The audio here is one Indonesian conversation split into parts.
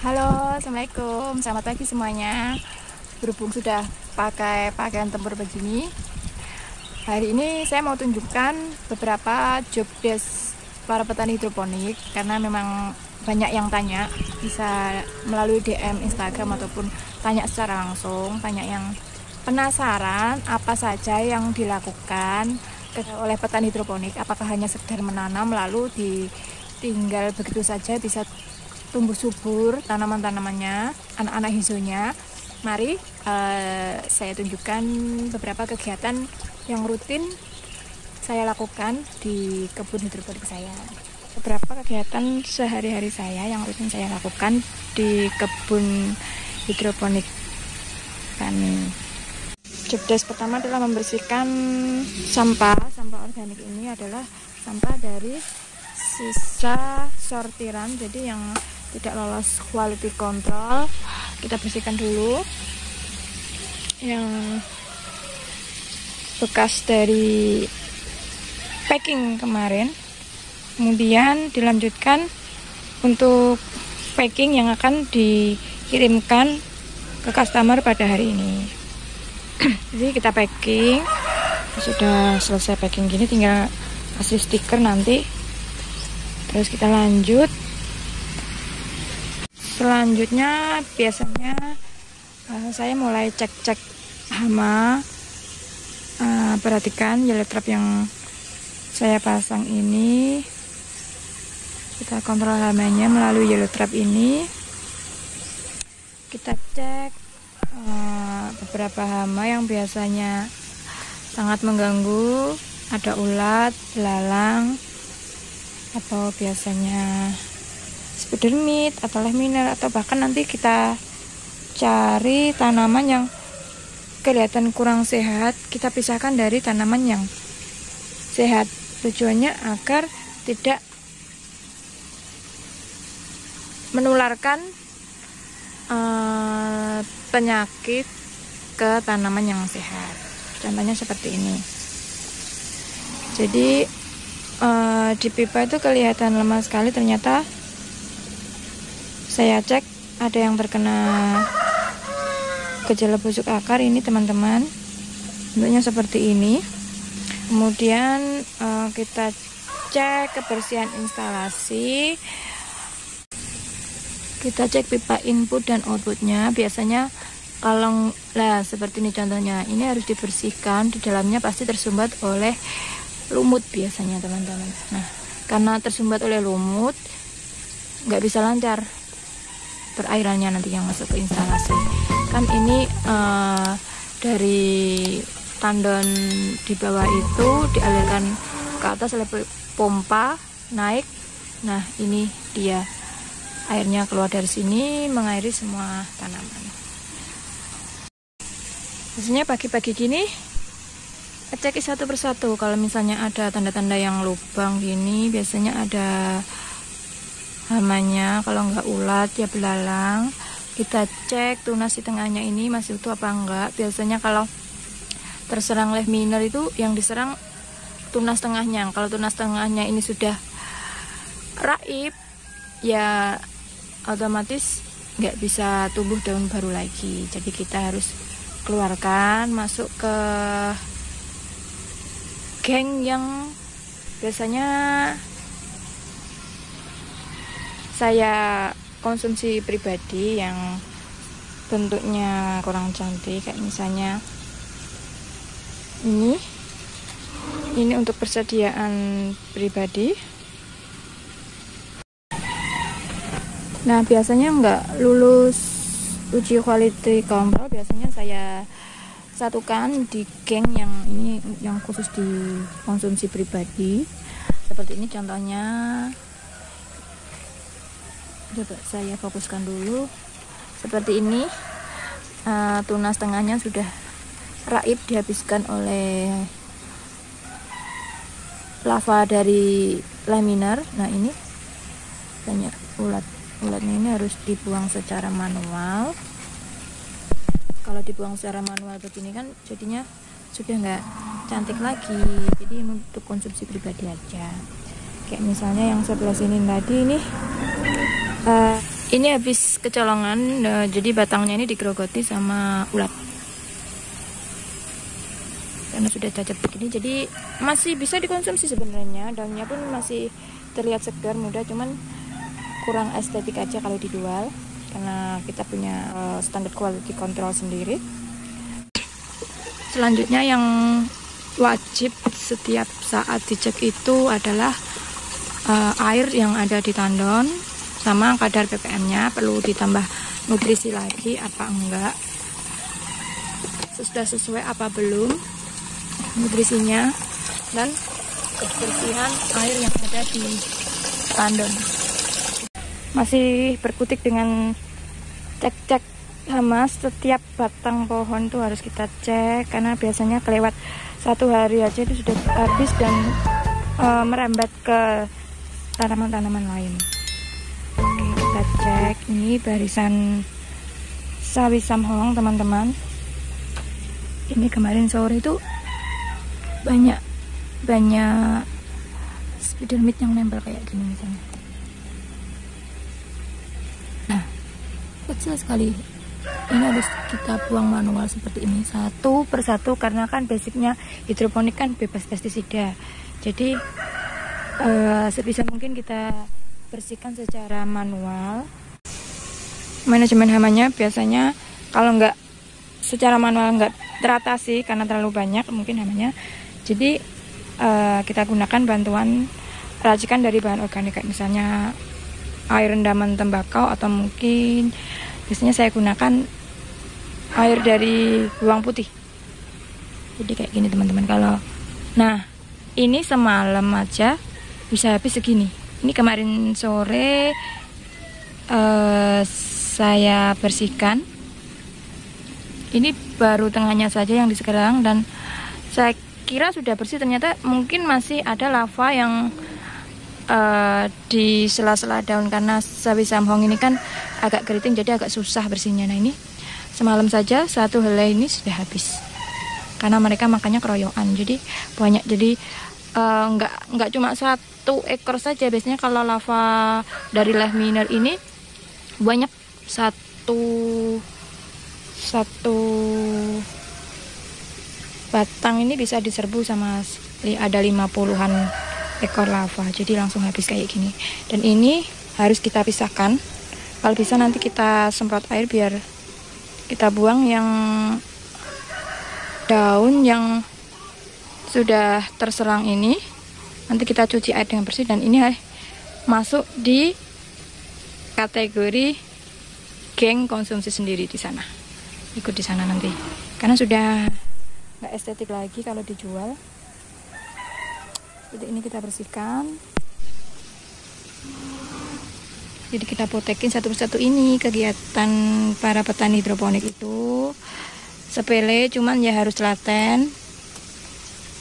Halo, Assalamualaikum. Selamat pagi semuanya. Berhubung sudah pakai pakaian tempur begini, hari ini saya mau tunjukkan beberapa job desk para petani hidroponik, karena memang banyak yang tanya, bisa melalui DM Instagram ataupun tanya secara langsung, tanya yang penasaran apa saja yang dilakukan oleh petani hidroponik. Apakah hanya sekedar menanam lalu ditinggal begitu saja bisa tumbuh subur tanaman-tanamannya, anak-anak hijaunya. Mari saya tunjukkan beberapa kegiatan yang rutin saya lakukan di kebun hidroponik saya. Beberapa kegiatan sehari-hari saya yang rutin saya lakukan di kebun hidroponik kami. Job desk pertama adalah membersihkan sampah organik. Ini adalah sampah dari sisa sortiran, jadi yang tidak lolos quality control kita bersihkan dulu. Yang bekas dari packing kemarin, kemudian dilanjutkan untuk packing yang akan dikirimkan ke customer pada hari ini. Jadi kita packing, sudah selesai packing gini tinggal kasih stiker nanti. Terus kita lanjut. Selanjutnya biasanya saya mulai cek hama. Perhatikan yellow trap yang saya pasang ini. Kita kontrol hamanya melalui yellow trap ini. Kita cek beberapa hama yang biasanya sangat mengganggu. Ada ulat, belalang, atau biasanya spider mite atau leminer, atau bahkan nanti kita cari tanaman yang kelihatan kurang sehat, kita pisahkan dari tanaman yang sehat. Tujuannya agar tidak menularkan penyakit ke tanaman yang sehat. Contohnya seperti ini. Jadi di pipa itu kelihatan lemah sekali, ternyata saya cek ada yang terkena gejala busuk akar ini teman-teman. Bentuknya seperti ini. Kemudian kita cek kebersihan instalasi, kita cek pipa input dan outputnya. Biasanya kalau seperti ini contohnya, ini harus dibersihkan, di dalamnya pasti tersumbat oleh lumut biasanya teman-teman. Nah, karena tersumbat oleh lumut nggak bisa lancar perairannya nanti yang masuk ke instalasi. Kan ini dari tandon di bawah itu dialirkan ke atas oleh pompa naik. Nah, ini dia airnya keluar dari sini mengairi semua tanaman. Biasanya pagi-pagi gini cek satu persatu. Kalau misalnya ada tanda-tanda yang lubang gini, biasanya ada hamanya. Kalau nggak ulat ya belalang. Kita cek tunas di tengahnya ini masih utuh apa enggak. Biasanya kalau terserang leminer itu yang diserang tunas tengahnya. Kalau tunas tengahnya ini sudah raib, ya otomatis nggak bisa tumbuh daun baru lagi. Jadi kita harus keluarkan, masuk ke geng yang biasanya saya konsumsi pribadi, yang bentuknya kurang cantik, kayak misalnya ini untuk persediaan pribadi. Nah, biasanya nggak lulus uji quality control, biasanya saya satukan di geng yang ini, yang khusus di konsumsi pribadi. Seperti ini contohnya. Coba saya fokuskan dulu. Seperti ini, tunas tengahnya sudah raib, dihabiskan oleh lava dari leminer. Nah, ini banyak ulatnya, ini harus dibuang secara manual. Kalau dibuang secara manual begini kan jadinya sudah nggak cantik lagi. Jadi ini untuk konsumsi pribadi aja. Kayak misalnya yang sebelah sini tadi ini Ini habis kecolongan, jadi batangnya ini digerogoti sama ulat. Karena sudah cacat begini, jadi masih bisa dikonsumsi sebenarnya. Daunnya pun masih terlihat segar, muda, cuman kurang estetik aja kalau dijual. Karena kita punya standar quality control sendiri. Selanjutnya yang wajib setiap saat dicek itu adalah air yang ada di tandon sama kadar ppm-nya. Perlu ditambah nutrisi lagi apa enggak, sudah sesuai apa belum nutrisinya, dan kebersihan air yang ada di tandon. Masih berkutik dengan cek-cek hama. Setiap batang pohon tuh harus kita cek, karena biasanya kelewat 1 hari aja itu sudah habis dan merambat ke tanaman-tanaman lain. Oke, kita cek. Ini barisan sawi samhong, teman-teman. Ini kemarin sore itu banyak spider mite yang nempel kayak gini misalnya. Nah, kecil sekali. Ini harus kita buang manual seperti ini satu persatu, karena kan basicnya hidroponik kan bebas pestisida. Jadi sebisa mungkin kita bersihkan secara manual. Manajemen hamanya biasanya kalau nggak secara manual nggak teratasi karena terlalu banyak mungkin hamanya. Jadi kita gunakan bantuan racikan dari bahan organik, kayak misalnya air rendaman tembakau, atau mungkin biasanya saya gunakan air dari bawang putih. Jadi kayak gini teman-teman. Kalau nah ini semalam aja bisa habis segini. Ini kemarin sore saya bersihkan. Ini baru tengahnya saja yang disekarang, dan saya kira sudah bersih, ternyata mungkin masih ada lava yang di sela-sela daun, karena sawi samhong ini kan agak keriting, jadi agak susah bersihnya. Nah ini semalam saja 1 helai ini sudah habis, karena mereka makannya keroyokan, jadi banyak. Jadi nggak cuma 1 ekor saja, biasanya kalau lava dari Lehminer ini banyak, satu batang ini bisa diserbu sama ada 50-an ekor lava, jadi langsung habis kayak gini. Dan ini harus kita pisahkan. Kalau bisa nanti kita semprot air biar kita buang yang daun yang sudah terserang ini. Nanti kita cuci air dengan bersih, dan ini masuk di kategori geng konsumsi sendiri di sana. Ikut di sana nanti, karena sudah nggak estetik lagi kalau dijual. Jadi ini kita bersihkan. Jadi kita potekin satu persatu. Ini kegiatan para petani hidroponik itu sepele, cuman ya harus telaten.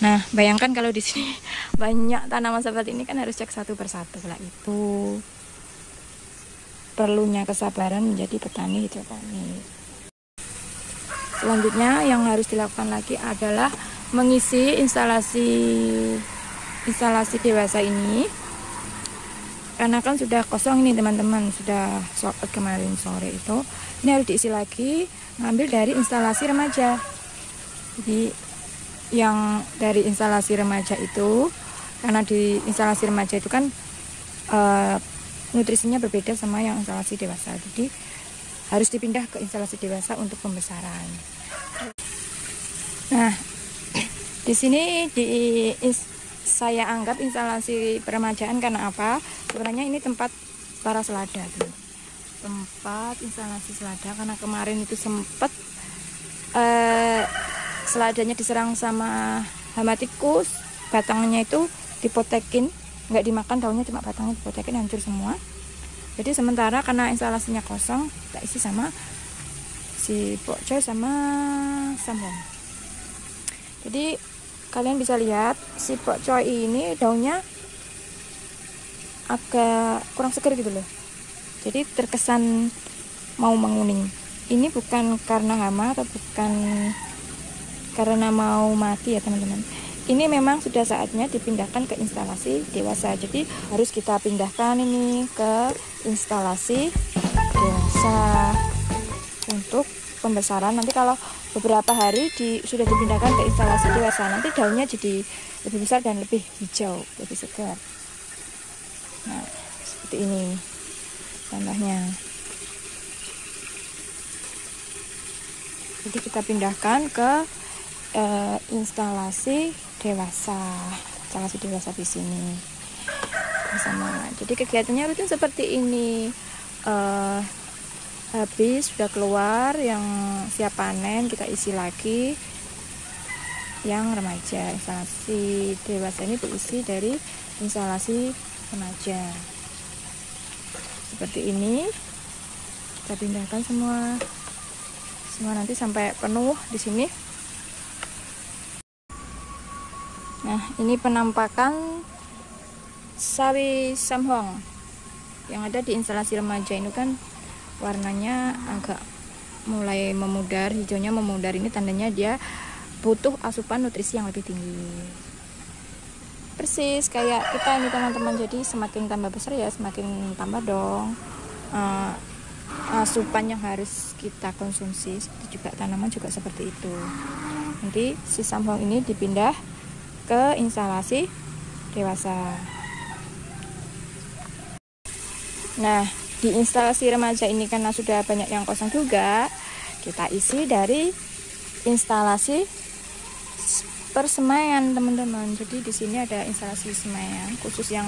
Nah, bayangkan kalau di sini banyak tanaman seperti ini, kan harus cek satu persatu lah. Itu perlunya kesabaran menjadi petani hidroponik. Selanjutnya yang harus dilakukan lagi adalah mengisi instalasi dewasa ini, karena kan sudah kosong ini teman-teman, sudah sold out kemarin sore itu. Ini harus diisi lagi, ngambil dari instalasi remaja. Jadi yang dari instalasi remaja itu, karena di instalasi remaja itu kan nutrisinya berbeda sama yang instalasi dewasa, jadi harus dipindah ke instalasi dewasa untuk pembesaran. Nah, di sini saya anggap instalasi peremajaan karena apa? Sebenarnya ini tempat para selada, tempat instalasi selada, karena kemarin itu sempat seladanya diserang sama hama tikus, batangnya itu dipotekin, nggak dimakan, daunnya cuma batangnya dipotekin, hancur semua. Jadi sementara karena instalasinya kosong, kita isi sama si pokcoy sama samhong. Jadi kalian bisa lihat si pokcoy ini daunnya agak kurang segar gitu loh, jadi terkesan mau menguning. Ini bukan karena hama atau bukan karena mau mati ya teman-teman. Ini memang sudah saatnya dipindahkan ke instalasi dewasa. Jadi harus kita pindahkan ini ke instalasi dewasa untuk pembesaran. Nanti kalau beberapa hari sudah dipindahkan ke instalasi dewasa, nanti daunnya jadi lebih besar dan lebih hijau, lebih segar. Nah, seperti ini contohnya. Jadi kita pindahkan ke instalasi dewasa di sini bersama. Jadi kegiatannya rutin seperti ini. Habis sudah keluar yang siap panen, kita isi lagi yang remaja. Instalasi dewasa ini berisi dari instalasi remaja seperti ini. Kita pindahkan semua nanti sampai penuh di sini. Nah, ini penampakan sawi samhong yang ada di instalasi remaja. Ini kan warnanya agak mulai memudar, hijaunya memudar. Ini tandanya dia butuh asupan nutrisi yang lebih tinggi. Persis kayak kita ini teman-teman. Jadi semakin tambah besar ya semakin tambah dong asupan yang harus kita konsumsi. Seperti juga tanaman juga seperti itu. Nanti si samhong ini dipindah ke instalasi dewasa. Nah, di instalasi remaja ini karena sudah banyak yang kosong juga, kita isi dari instalasi persemaian teman-teman. Jadi di sini ada instalasi semaian khusus yang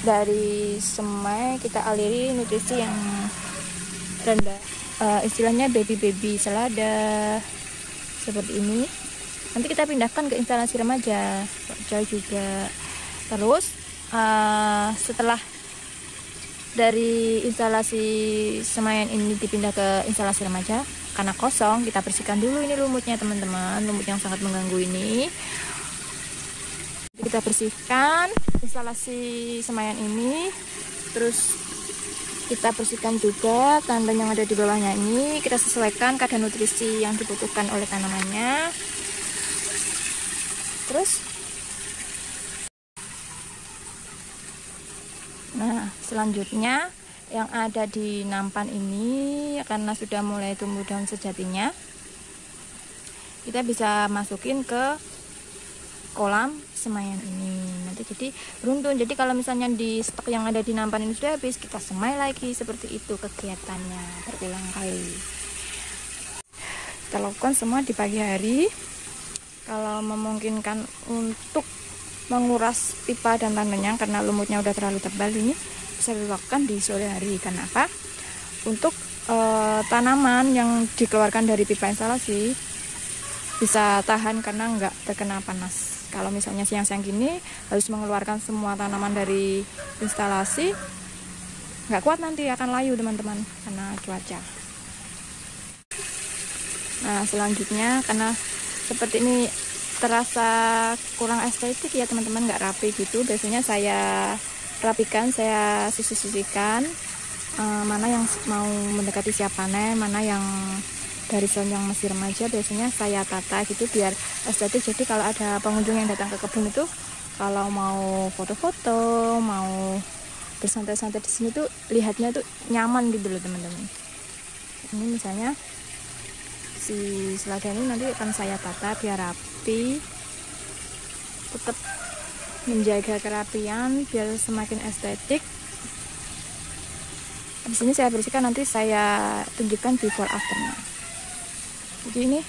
dari semai kita aliri nutrisi yang rendah, istilahnya baby selada seperti ini. Nanti kita pindahkan ke instalasi remaja jauh juga. Terus setelah dari instalasi semaian ini dipindah ke instalasi remaja, karena kosong, kita bersihkan dulu ini lumutnya teman-teman, lumut yang sangat mengganggu ini. Kita bersihkan instalasi semaian ini, terus kita bersihkan juga tandan yang ada di bawahnya ini. Kita sesuaikan kadar nutrisi yang dibutuhkan oleh tanamannya. Terus nah, selanjutnya yang ada di nampan ini karena sudah mulai tumbuh daun sejatinya, kita bisa masukin ke kolam semaian ini. Nanti jadi beruntun. Jadi kalau misalnya di stok yang ada di nampan ini sudah habis, kita semai lagi. Seperti itu kegiatannya berulang kali. Kita lakukan semua di pagi hari. Kalau memungkinkan untuk menguras pipa dan tandanya karena lumutnya udah terlalu tebal, ini bisa dilakukan di sore hari. Kenapa? Untuk tanaman yang dikeluarkan dari pipa instalasi bisa tahan karena nggak terkena panas. Kalau misalnya siang-siang gini harus mengeluarkan semua tanaman dari instalasi, nggak kuat, nanti akan layu teman-teman karena cuaca. Nah, selanjutnya karena seperti ini terasa kurang estetik ya teman-teman, nggak rapi gitu, biasanya saya rapikan, saya sisih-sisihkan mana yang mau mendekati siap panen, mana yang dari zona yang masih remaja, biasanya saya tata gitu biar estetik. Jadi kalau ada pengunjung yang datang ke kebun itu, kalau mau foto-foto, mau bersantai-santai di sini tuh lihatnya tuh nyaman gitu loh teman-teman. Ini misalnya si selada ini nanti akan saya tata biar rapi, tetap menjaga kerapian biar semakin estetik. Di sini saya bersihkan, nanti saya tunjukkan before afternya. Jadi ini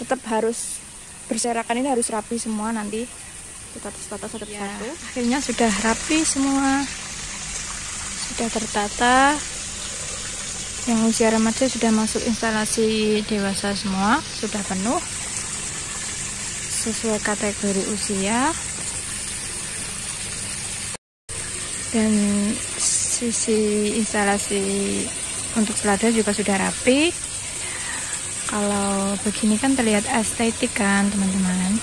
tetap harus berserakan, ini harus rapi semua, nanti kita tata satu persatu. Akhirnya sudah rapi semua, sudah tertata. Yang usia remaja sudah masuk instalasi dewasa semua, sudah penuh sesuai kategori usia. Dan sisi instalasi untuk selada juga sudah rapi. Kalau begini kan terlihat estetik kan teman-teman.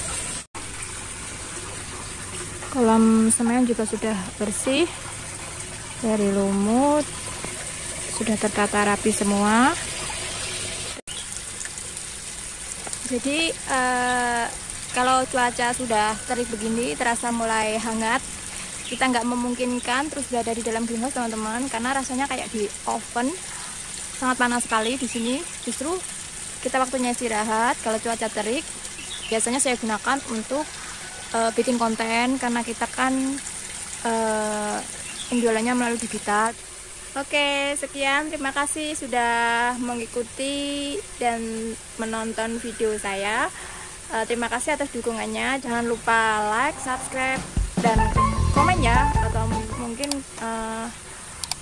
Kolam semaian juga sudah bersih dari lumut, sudah tertata rapi semua. Jadi kalau cuaca sudah terik begini, terasa mulai hangat, kita nggak memungkinkan terus berada di dalam greenhouse teman-teman, karena rasanya kayak di oven, sangat panas sekali di sini. Justru kita waktunya istirahat. Kalau cuaca terik biasanya saya gunakan untuk bikin konten, karena kita kan penjualannya melalui digital. Oke, sekian, terima kasih sudah mengikuti dan menonton video saya. Terima kasih atas dukungannya. Jangan lupa like, subscribe, dan komen ya, atau mungkin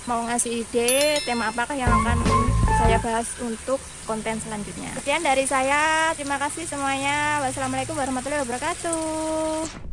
mau ngasih ide tema apakah yang akan saya bahas untuk konten selanjutnya. Sekian dari saya, terima kasih semuanya. Wassalamualaikum warahmatullahi wabarakatuh.